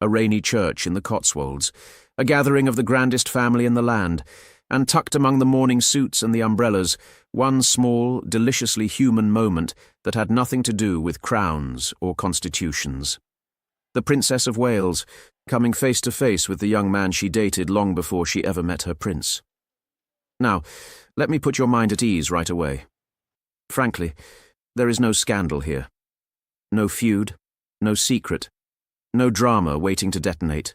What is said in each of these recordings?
a rainy church in the Cotswolds, a gathering of the grandest family in the land, and tucked among the morning suits and the umbrellas, one small, deliciously human moment that had nothing to do with crowns or constitutions. The Princess of Wales, coming face to face with the young man she dated long before she ever met her prince. Now, let me put your mind at ease right away. Frankly, there is no scandal here. No feud, no secret, no drama waiting to detonate.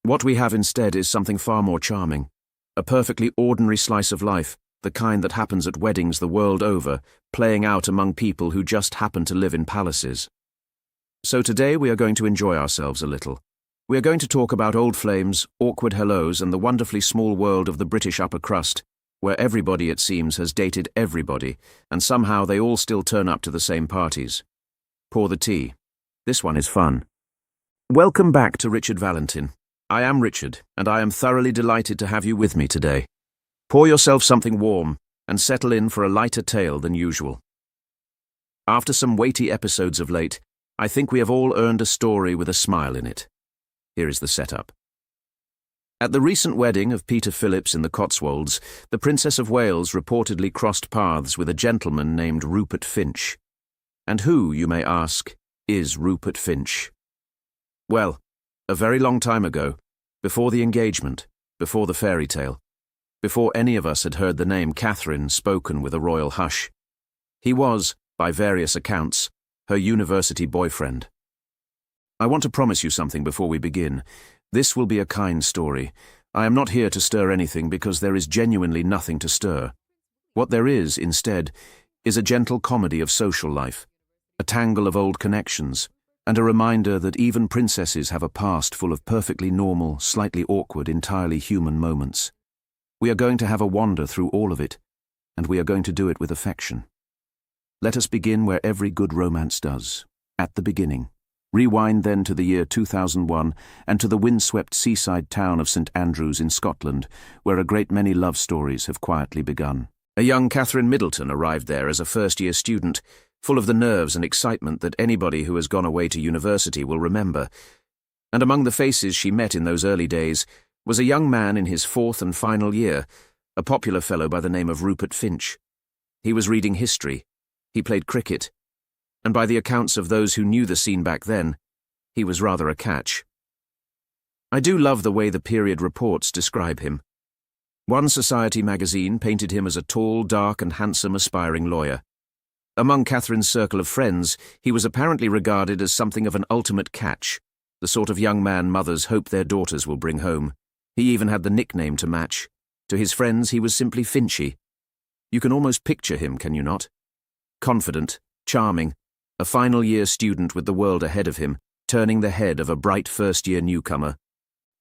What we have instead is something far more charming, a perfectly ordinary slice of life, the kind that happens at weddings the world over, playing out among people who just happen to live in palaces. So today we are going to enjoy ourselves a little. We are going to talk about old flames, awkward hellos, and the wonderfully small world of the British upper crust, where everybody, it seems, has dated everybody, and somehow they all still turn up to the same parties. Pour the tea. This one is fun. Welcome back to Richard Valentin. I am Richard, and I am thoroughly delighted to have you with me today. Pour yourself something warm, and settle in for a lighter tale than usual. After some weighty episodes of late, I think we have all earned a story with a smile in it. Here is the setup. At the recent wedding of Peter Phillips in the Cotswolds, the Princess of Wales reportedly crossed paths with a gentleman named Rupert Finch. And who, you may ask, is Rupert Finch? Well, a very long time ago, before the engagement, before the fairy tale, before any of us had heard the name Catherine spoken with a royal hush, he was, by various accounts, her university boyfriend. I want to promise you something before we begin. This will be a kind story. I am not here to stir anything because there is genuinely nothing to stir. What there is, instead, is a gentle comedy of social life, a tangle of old connections, and a reminder that even princesses have a past full of perfectly normal, slightly awkward, entirely human moments. We are going to have a wander through all of it, and we are going to do it with affection. Let us begin where every good romance does, at the beginning. Rewind then to the year 2001 and to the windswept seaside town of St Andrews in Scotland, where a great many love stories have quietly begun. A young Catherine Middleton arrived there as a first-year student, full of the nerves and excitement that anybody who has gone away to university will remember. And among the faces she met in those early days was a young man in his fourth and final year, a popular fellow by the name of Rupert Finch. He was reading history. He played cricket. And by the accounts of those who knew the scene back then, he was rather a catch. I do love the way the period reports describe him. One society magazine painted him as a tall, dark and handsome aspiring lawyer. Among Catherine's circle of friends, he was apparently regarded as something of an ultimate catch, the sort of young man mothers hope their daughters will bring home. He even had the nickname to match. To his friends, he was simply Finchie. You can almost picture him, can you not? Confident, charming, a final-year student with the world ahead of him, turning the head of a bright first-year newcomer.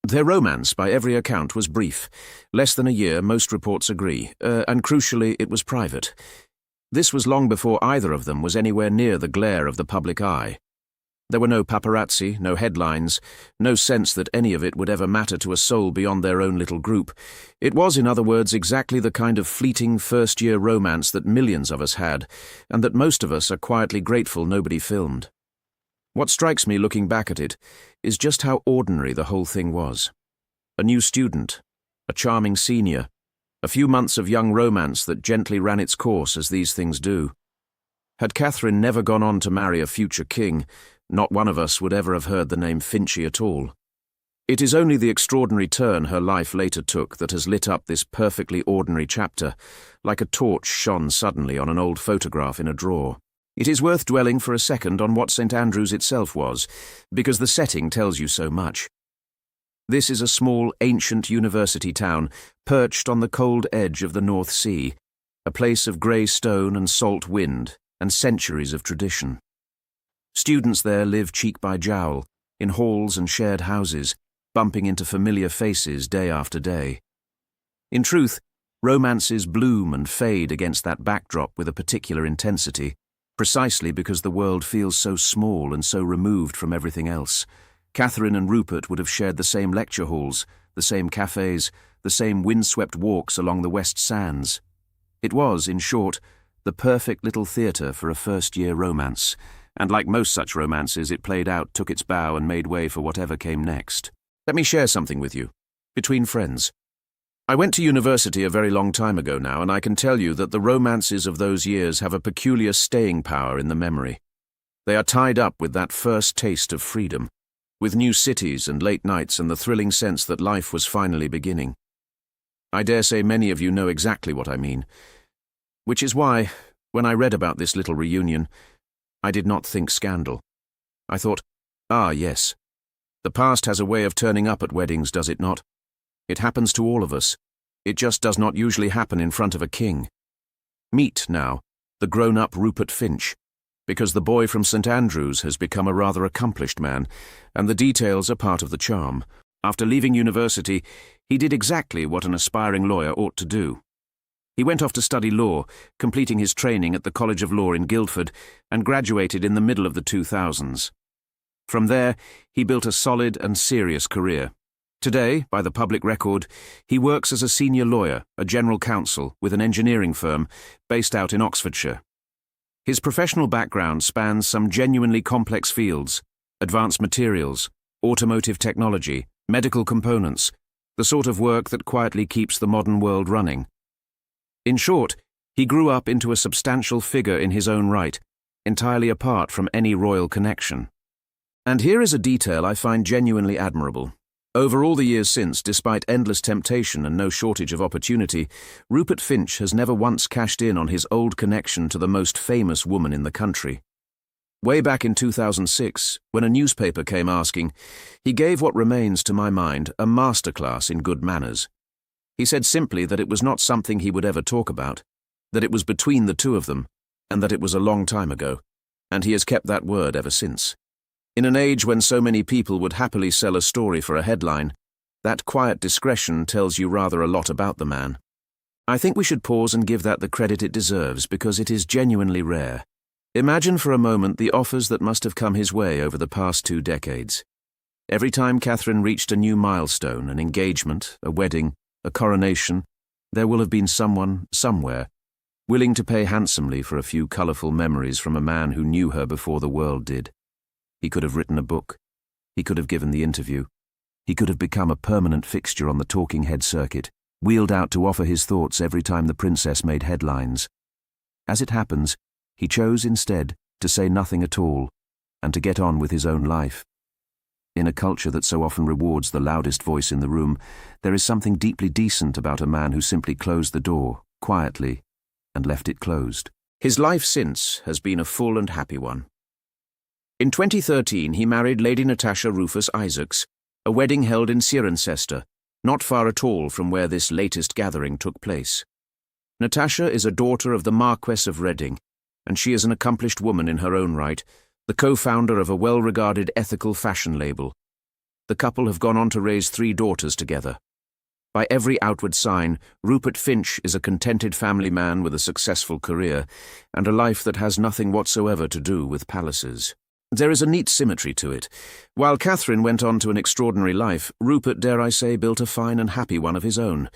Their romance, by every account, was brief. Less than a year, most reports agree, and crucially, it was private. This was long before either of them was anywhere near the glare of the public eye. There were no paparazzi, no headlines, no sense that any of it would ever matter to a soul beyond their own little group. It was, in other words, exactly the kind of fleeting first-year romance that millions of us had, and that most of us are quietly grateful nobody filmed. What strikes me looking back at it is just how ordinary the whole thing was. A new student, a charming senior, a few months of young romance that gently ran its course as these things do. Had Catherine never gone on to marry a future king, not one of us would ever have heard the name Finchie at all. It is only the extraordinary turn her life later took that has lit up this perfectly ordinary chapter, like a torch shone suddenly on an old photograph in a drawer. It is worth dwelling for a second on what St Andrews itself was, because the setting tells you so much. This is a small, ancient university town, perched on the cold edge of the North Sea, a place of grey stone and salt wind, and centuries of tradition. Students there live cheek by jowl, in halls and shared houses, bumping into familiar faces day after day. In truth, romances bloom and fade against that backdrop with a particular intensity, precisely because the world feels so small and so removed from everything else. Catherine and Rupert would have shared the same lecture halls, the same cafes, the same windswept walks along the West Sands. It was, in short, the perfect little theatre for a first-year romance, and like most such romances, it played out, took its bow, and made way for whatever came next. Let me share something with you. Between friends. I went to university a very long time ago now, and I can tell you that the romances of those years have a peculiar staying power in the memory. They are tied up with that first taste of freedom, with new cities and late nights and the thrilling sense that life was finally beginning. I dare say many of you know exactly what I mean, which is why, when I read about this little reunion, I did not think scandal. I thought, ah yes, the past has a way of turning up at weddings, does it not? It happens to all of us. It just does not usually happen in front of a king. Meet, now, the grown-up Rupert Finch, because the boy from St. Andrews has become a rather accomplished man, and the details are part of the charm. After leaving university, he did exactly what an aspiring lawyer ought to do. He went off to study law, completing his training at the College of Law in Guildford, and graduated in the middle of the 2000s. From there, he built a solid and serious career. Today, by the public record, he works as a senior lawyer, a general counsel, with an engineering firm based out in Oxfordshire. His professional background spans some genuinely complex fields: advanced materials, automotive technology, medical components, the sort of work that quietly keeps the modern world running. In short, he grew up into a substantial figure in his own right, entirely apart from any royal connection. And here is a detail I find genuinely admirable. Over all the years since, despite endless temptation and no shortage of opportunity, Rupert Finch has never once cashed in on his old connection to the most famous woman in the country. Way back in 2006, when a newspaper came asking, he gave what remains, to my mind, a masterclass in good manners. He said simply that it was not something he would ever talk about, that it was between the two of them, and that it was a long time ago, and he has kept that word ever since. In an age when so many people would happily sell a story for a headline, that quiet discretion tells you rather a lot about the man. I think we should pause and give that the credit it deserves, because it is genuinely rare. Imagine for a moment the offers that must have come his way over the past 2 decades. Every time Catherine reached a new milestone, an engagement, a wedding, a coronation, there will have been someone, somewhere, willing to pay handsomely for a few colourful memories from a man who knew her before the world did. He could have written a book. He could have given the interview. He could have become a permanent fixture on the talking head circuit, wheeled out to offer his thoughts every time the princess made headlines. As it happens, he chose instead to say nothing at all and to get on with his own life. In a culture that so often rewards the loudest voice in the room, there is something deeply decent about a man who simply closed the door, quietly, and left it closed. His life since has been a full and happy one. In 2013, he married Lady Natasha Rufus Isaacs, a wedding held in Cirencester, not far at all from where this latest gathering took place. Natasha is a daughter of the Marquess of Reading, and she is an accomplished woman in her own right, the co-founder of a well-regarded ethical fashion label. The couple have gone on to raise 3 daughters together. By every outward sign, Rupert Finch is a contented family man with a successful career, and a life that has nothing whatsoever to do with palaces. There is a neat symmetry to it. While Catherine went on to an extraordinary life, Rupert, dare I say, built a fine and happy one of his own.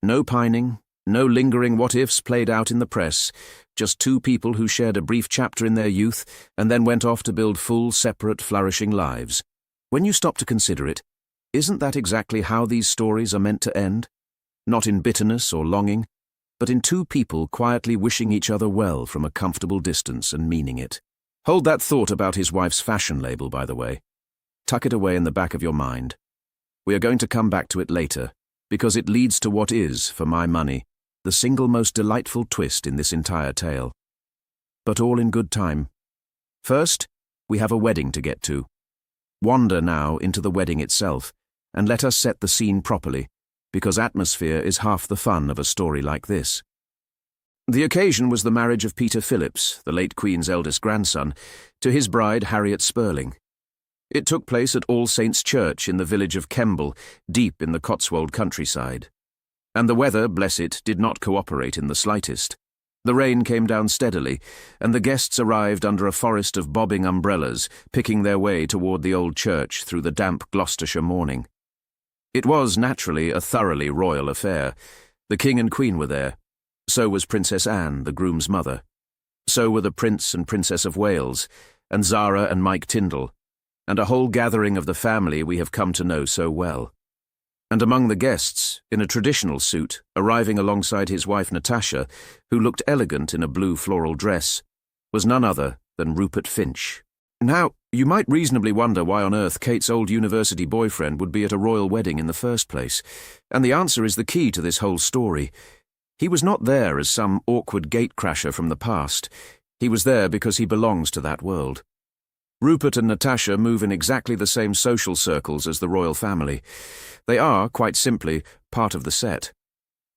No pining, no lingering what-ifs played out in the press, just 2 people who shared a brief chapter in their youth and then went off to build full, separate, flourishing lives. When you stop to consider it, isn't that exactly how these stories are meant to end? Not in bitterness or longing, but in 2 people quietly wishing each other well from a comfortable distance and meaning it. Hold that thought about his wife's fashion label, by the way. Tuck it away in the back of your mind. We are going to come back to it later, because it leads to what is, for my money, the single most delightful twist in this entire tale. But all in good time. First, we have a wedding to get to. Wander now into the wedding itself, and let us set the scene properly, because atmosphere is half the fun of a story like this. The occasion was the marriage of Peter Phillips, the late Queen's eldest grandson, to his bride Harriet Spurling. It took place at All Saints' Church in the village of Kemble, deep in the Cotswold countryside. And the weather, bless it, did not cooperate in the slightest. The rain came down steadily, and the guests arrived under a forest of bobbing umbrellas, picking their way toward the old church through the damp Gloucestershire morning. It was, naturally, a thoroughly royal affair. The King and Queen were there. So was Princess Anne, the groom's mother. So were the Prince and Princess of Wales, and Zara and Mike Tyndall, and a whole gathering of the family we have come to know so well. And among the guests, in a traditional suit, arriving alongside his wife Natasha, who looked elegant in a blue floral dress, was none other than Rupert Finch. Now, you might reasonably wonder why on earth Kate's old university boyfriend would be at a royal wedding in the first place, and the answer is the key to this whole story. He was not there as some awkward gatecrasher from the past. He was there because he belongs to that world. Rupert and Natasha move in exactly the same social circles as the royal family. They are, quite simply, part of the set.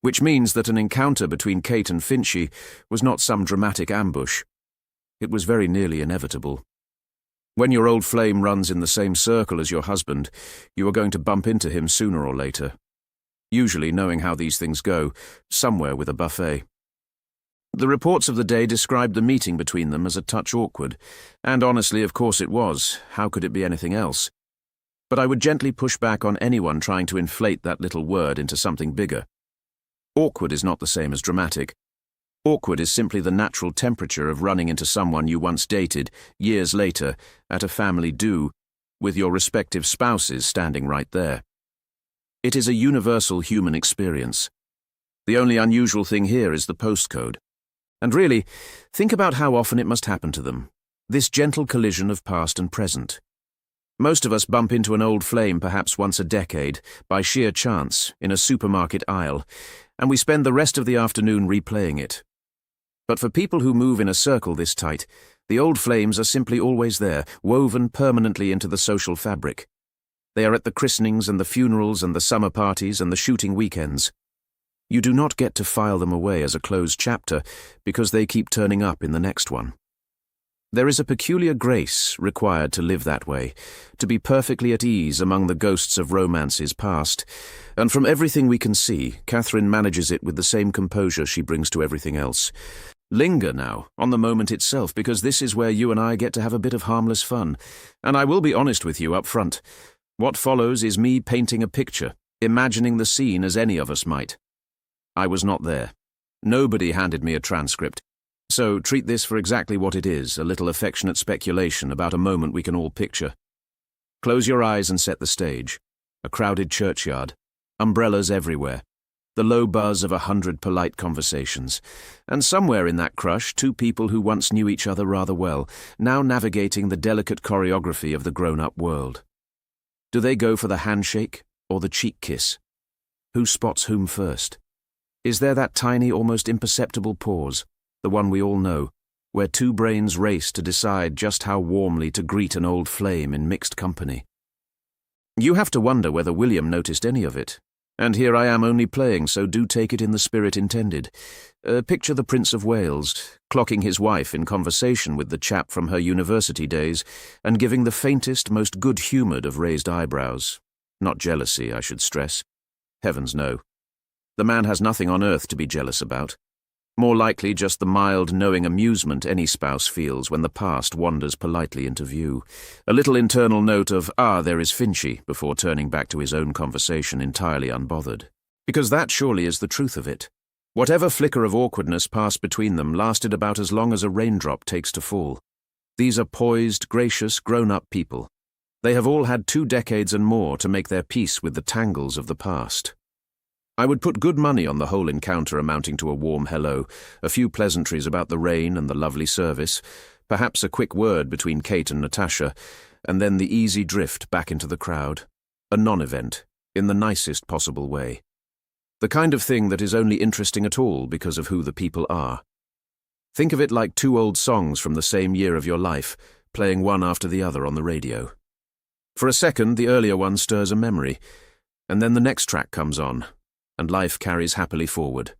Which means that an encounter between Kate and Finchie was not some dramatic ambush. It was very nearly inevitable. When your old flame runs in the same circle as your husband, you are going to bump into him sooner or later. Usually, knowing how these things go, somewhere with a buffet. The reports of the day described the meeting between them as a touch awkward, and honestly, of course it was. How could it be anything else? But I would gently push back on anyone trying to inflate that little word into something bigger. Awkward is not the same as dramatic. Awkward is simply the natural temperature of running into someone you once dated, years later, at a family do, with your respective spouses standing right there. It is a universal human experience. The only unusual thing here is the postcode. And really, think about how often it must happen to them, this gentle collision of past and present. Most of us bump into an old flame perhaps once a decade, by sheer chance, in a supermarket aisle, and we spend the rest of the afternoon replaying it. But for people who move in a circle this tight, the old flames are simply always there, woven permanently into the social fabric. They are at the christenings and the funerals and the summer parties and the shooting weekends. You do not get to file them away as a closed chapter because they keep turning up in the next one. There is a peculiar grace required to live that way, to be perfectly at ease among the ghosts of romances past, and from everything we can see, Catherine manages it with the same composure she brings to everything else. Linger now, on the moment itself, because this is where you and I get to have a bit of harmless fun, and I will be honest with you up front. What follows is me painting a picture, imagining the scene as any of us might. I was not there. Nobody handed me a transcript. So treat this for exactly what it is, a little affectionate speculation about a moment we can all picture. Close your eyes and set the stage. A crowded churchyard. Umbrellas everywhere. The low buzz of 100 polite conversations. And somewhere in that crush, two people who once knew each other rather well, now navigating the delicate choreography of the grown-up world. Do they go for the handshake or the cheek kiss? Who spots whom first? Is there that tiny, almost imperceptible pause, the one we all know, where two brains race to decide just how warmly to greet an old flame in mixed company? You have to wonder whether William noticed any of it. And here I am only playing, so do take it in the spirit intended. Picture the Prince of Wales, clocking his wife in conversation with the chap from her university days, and giving the faintest, most good-humoured of raised eyebrows. Not jealousy, I should stress. Heavens no. The man has nothing on earth to be jealous about. More likely just the mild, knowing amusement any spouse feels when the past wanders politely into view. A little internal note of, there is Finchie, before turning back to his own conversation entirely unbothered. Because that surely is the truth of it. Whatever flicker of awkwardness passed between them lasted about as long as a raindrop takes to fall. These are poised, gracious, grown-up people. They have all had 2 decades and more to make their peace with the tangles of the past. I would put good money on the whole encounter amounting to a warm hello, a few pleasantries about the rain and the lovely service, perhaps a quick word between Kate and Natasha, and then the easy drift back into the crowd. A non-event, in the nicest possible way. The kind of thing that is only interesting at all because of who the people are. Think of it like 2 old songs from the same year of your life, playing one after the other on the radio. For a second, the earlier one stirs a memory, and then the next track comes on, and life carries happily forward.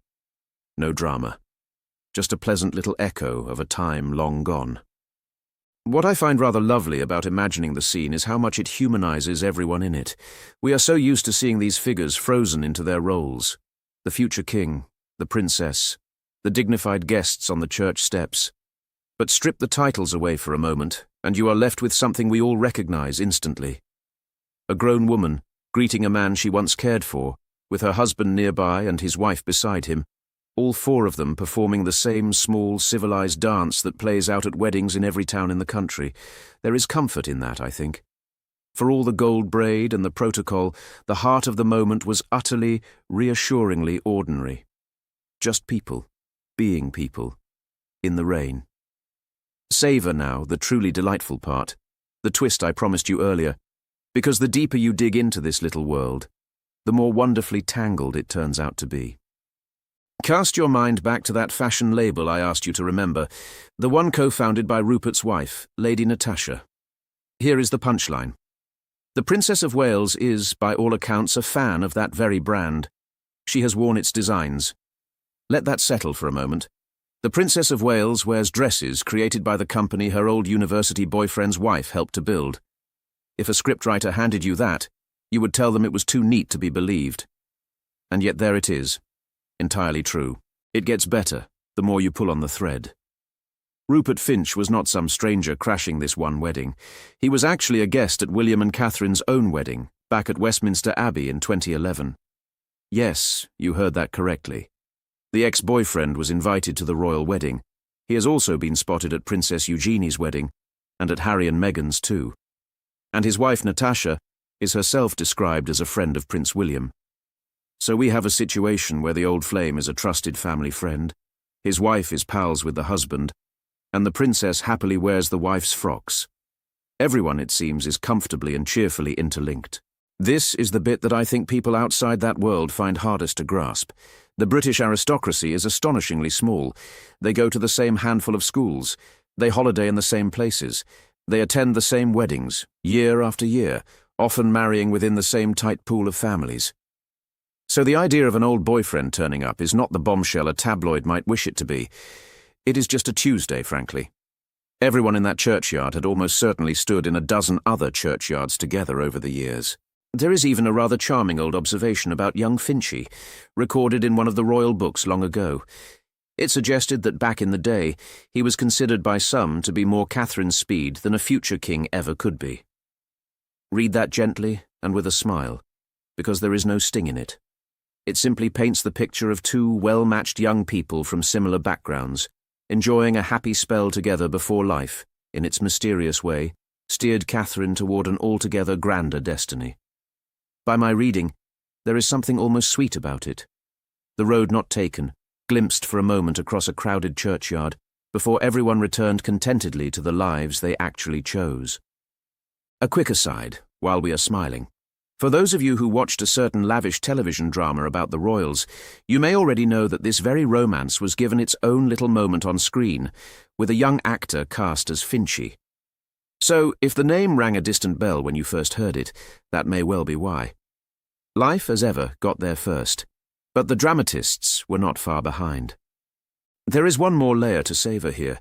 No drama. Just a pleasant little echo of a time long gone. What I find rather lovely about imagining the scene is how much it humanizes everyone in it. We are so used to seeing these figures frozen into their roles. The future king, the princess, the dignified guests on the church steps. But strip the titles away for a moment, and you are left with something we all recognize instantly. A grown woman, greeting a man she once cared for, with her husband nearby and his wife beside him, all four of them performing the same small, civilized dance that plays out at weddings in every town in the country. There is comfort in that, I think. For all the gold braid and the protocol, the heart of the moment was utterly, reassuringly ordinary. Just people, being people, in the rain. Savour now the truly delightful part, the twist I promised you earlier, because the deeper you dig into this little world, the more wonderfully tangled it turns out to be. Cast your mind back to that fashion label I asked you to remember, the one co-founded by Rupert's wife, Lady Natasha. Here is the punchline. The Princess of Wales is, by all accounts, a fan of that very brand. She has worn its designs. Let that settle for a moment. The Princess of Wales wears dresses created by the company her old university boyfriend's wife helped to build. If a scriptwriter handed you that, you would tell them it was too neat to be believed. And yet there it is. Entirely true. It gets better, the more you pull on the thread. Rupert Finch was not some stranger crashing this one wedding. He was actually a guest at William and Catherine's own wedding, back at Westminster Abbey in 2011. Yes, you heard that correctly. The ex-boyfriend was invited to the royal wedding. He has also been spotted at Princess Eugenie's wedding, and at Harry and Meghan's too. And his wife Natasha is herself described as a friend of Prince William. So we have a situation where the old flame is a trusted family friend, his wife is pals with the husband, and the princess happily wears the wife's frocks. Everyone, it seems, is comfortably and cheerfully interlinked. This is the bit that I think people outside that world find hardest to grasp. The British aristocracy is astonishingly small. They go to the same handful of schools. They holiday in the same places. They attend the same weddings, year after year, often marrying within the same tight pool of families. So the idea of an old boyfriend turning up is not the bombshell a tabloid might wish it to be. It is just a Tuesday, frankly. Everyone in that churchyard had almost certainly stood in a dozen other churchyards together over the years. There is even a rather charming old observation about young Finchie, recorded in one of the royal books long ago. It suggested that back in the day, he was considered by some to be more Catherine's speed than a future king ever could be. Read that gently and with a smile, because there is no sting in it. It simply paints the picture of two well-matched young people from similar backgrounds, enjoying a happy spell together before life, in its mysterious way, steered Catherine toward an altogether grander destiny. By my reading, there is something almost sweet about it. The road not taken, glimpsed for a moment across a crowded churchyard, before everyone returned contentedly to the lives they actually chose. A quick aside, while we are smiling. For those of you who watched a certain lavish television drama about the royals, you may already know that this very romance was given its own little moment on screen, with a young actor cast as Finchie. So, if the name rang a distant bell when you first heard it, that may well be why. Life, as ever, got there first, but the dramatists were not far behind. There is one more layer to savour here,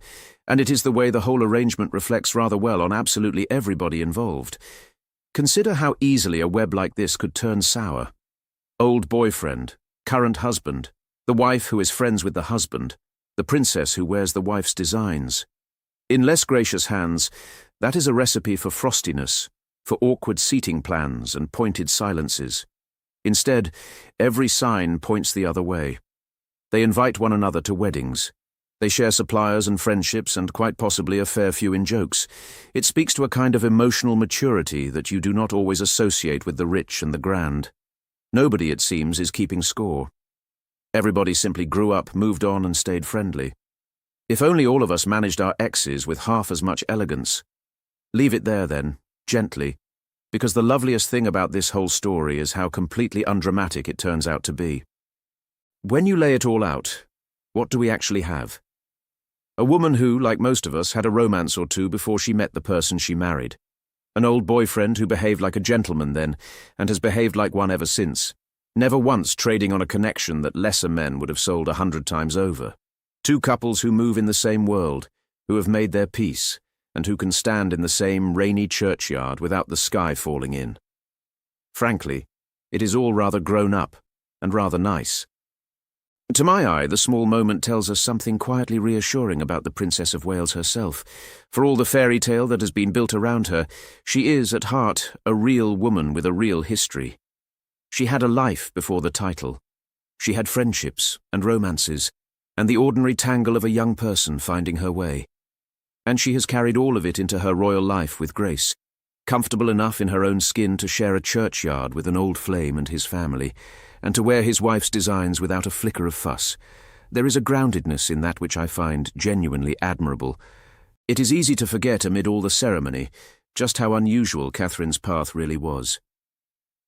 and it is the way the whole arrangement reflects rather well on absolutely everybody involved. Consider how easily a web like this could turn sour. Old boyfriend, current husband, the wife who is friends with the husband, the princess who wears the wife's designs. In less gracious hands, that is a recipe for frostiness, for awkward seating plans and pointed silences. Instead, every sign points the other way. They invite one another to weddings. They share suppliers and friendships and quite possibly a fair few in jokes. It speaks to a kind of emotional maturity that you do not always associate with the rich and the grand. Nobody, it seems, is keeping score. Everybody simply grew up, moved on, and stayed friendly. If only all of us managed our exes with half as much elegance. Leave it there, then, gently, because the loveliest thing about this whole story is how completely undramatic it turns out to be. When you lay it all out, what do we actually have? A woman who, like most of us, had a romance or two before she met the person she married. An old boyfriend who behaved like a gentleman then, and has behaved like one ever since, never once trading on a connection that lesser men would have sold 100 times over. Two couples who move in the same world, who have made their peace, and who can stand in the same rainy churchyard without the sky falling in. Frankly, it is all rather grown up, and rather nice. To my eye, the small moment tells us something quietly reassuring about the Princess of Wales herself. For all the fairy tale that has been built around her, she is, at heart, a real woman with a real history. She had a life before the title. She had friendships and romances, and the ordinary tangle of a young person finding her way. And she has carried all of it into her royal life with grace, comfortable enough in her own skin to share a churchyard with an old flame and his family, and to wear his wife's designs without a flicker of fuss. There is a groundedness in that which I find genuinely admirable. It is easy to forget amid all the ceremony just how unusual Catherine's path really was.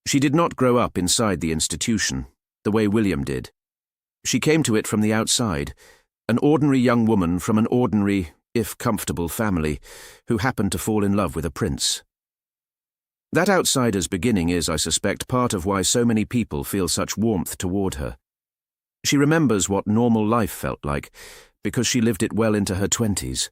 She did not grow up inside the institution, the way William did. She came to it from the outside, an ordinary young woman from an ordinary, if comfortable, family who happened to fall in love with a prince. That outsider's beginning is, I suspect, part of why so many people feel such warmth toward her. She remembers what normal life felt like, because she lived it well into her 20s.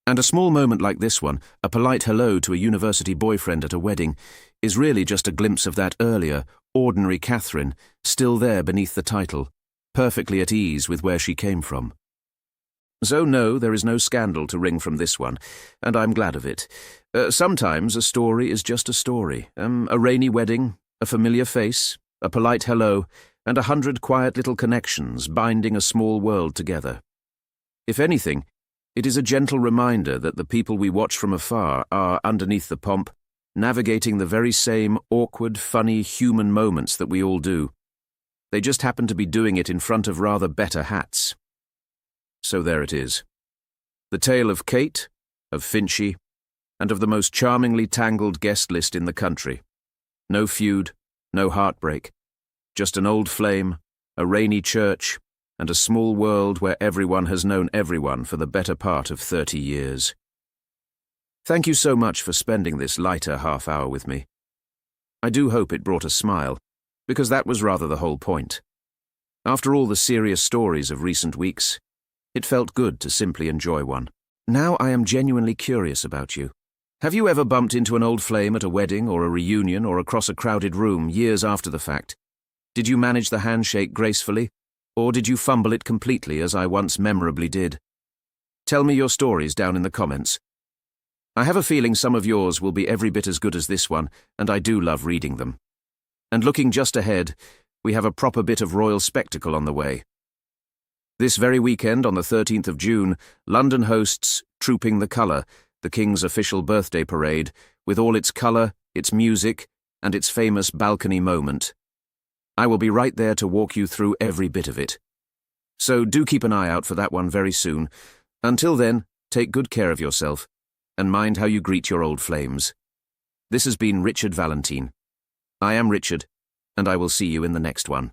And a small moment like this one, a polite hello to a university boyfriend at a wedding, is really just a glimpse of that earlier, ordinary Catherine, still there beneath the title, perfectly at ease with where she came from. So no, there is no scandal to wring from this one, and I'm glad of it. Sometimes a story is just a story. A rainy wedding, a familiar face, a polite hello, and 100 quiet little connections binding a small world together. If anything, it is a gentle reminder that the people we watch from afar are, underneath the pomp, navigating the very same awkward, funny, human moments that we all do. They just happen to be doing it in front of rather better hats. So there it is. The tale of Kate, of Finchie, and of the most charmingly tangled guest list in the country. No feud, no heartbreak, just an old flame, a rainy church, and a small world where everyone has known everyone for the better part of 30 years. Thank you so much for spending this lighter half hour with me. I do hope it brought a smile, because that was rather the whole point. After all the serious stories of recent weeks, it felt good to simply enjoy one. Now I am genuinely curious about you. Have you ever bumped into an old flame at a wedding or a reunion or across a crowded room years after the fact? Did you manage the handshake gracefully, or did you fumble it completely as I once memorably did? Tell me your stories down in the comments. I have a feeling some of yours will be every bit as good as this one, and I do love reading them. And looking just ahead, we have a proper bit of royal spectacle on the way. This very weekend, on the 13th of June, London hosts Trooping the Colour, the King's official birthday parade, with all its colour, its music, and its famous balcony moment. I will be right there to walk you through every bit of it. So do keep an eye out for that one very soon. Until then, take good care of yourself, and mind how you greet your old flames. This has been Richard Valentine. I am Richard, and I will see you in the next one.